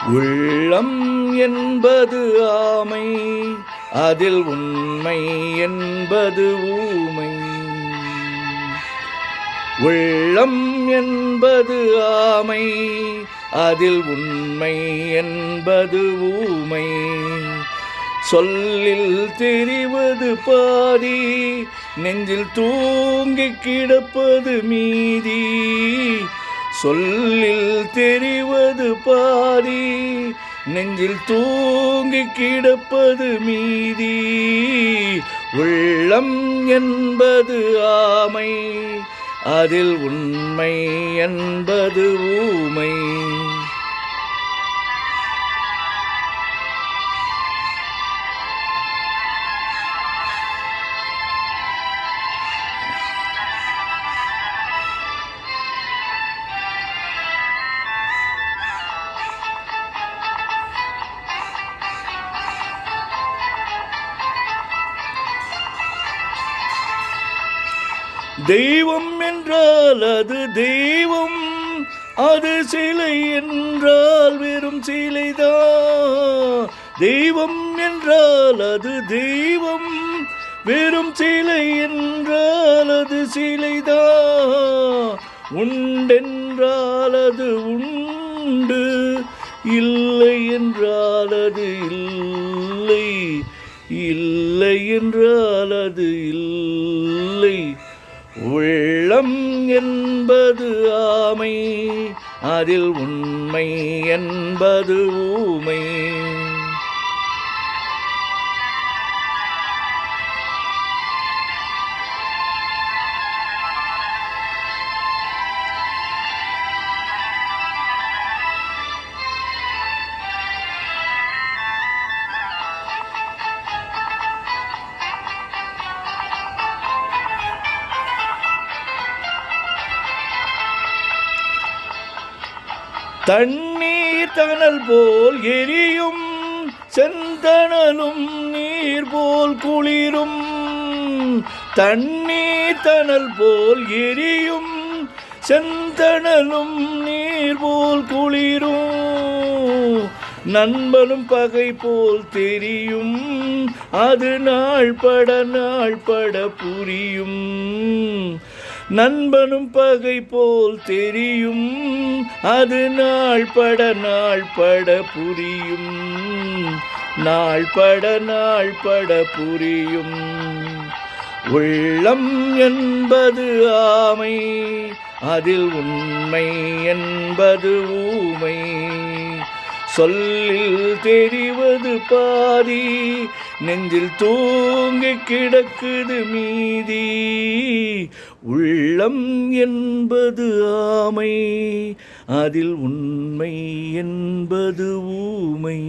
உள்ளம் என்பது ஆமை, அதில் உண்மை என்பது ஊமை. உள்ளம் என்பது ஆமை, அதில் உண்மை என்பது ஊமை. சொல்லில் தெரிவது பாதி, நெஞ்சில் தூங்கி கிடப்பது மீதி. சொல்லில் தெரிவது பாதி, நெஞ்சில் தூங்கி கிடப்பது மீதி. உள்ளம் என்பது ஆமை, அதில் உண்மை என்பது ஊமை. தெய்வம் என்றால் அது தெய்வம், அது சிலை என்றால் வெறும் சிலைதான். தெய்வம் என்றால் அது தெய்வம், வெறும் சிலை என்றால் அது சிலைதான். உண்டென்றால் அது உண்டு, இல்லை என்றால் அது இல்லை, இல்லை என்றால் அது இல்லை. உள்ளம் என்பது ஆமை, அதில் உண்மை என்பது ஊமை. தண்ணீர் தணல் போல் எரியும், செந்தணலும் நீர் போல் குளிரும். தண்ணீர் தணல் போல் எரியும், செந்தணலும் நீர் போல் குளிரும். நண்பனும் பகை போல் தெரியும், அது நாள் பட புரியும். நண்பனும் பகை போல் தெரியும், அது நாள் பட புரியும். நாள் பட புரியும். உள்ளம் என்பது ஆமை, அதில் உண்மை என்பது ஊமை. சொல்லில் தெரிவது பாதி, நெஞ்சில் தூங்கி கிடக்குது மீதி. உள்ளம் என்பது ஆமை, அதில் உண்மை என்பது ஊமை.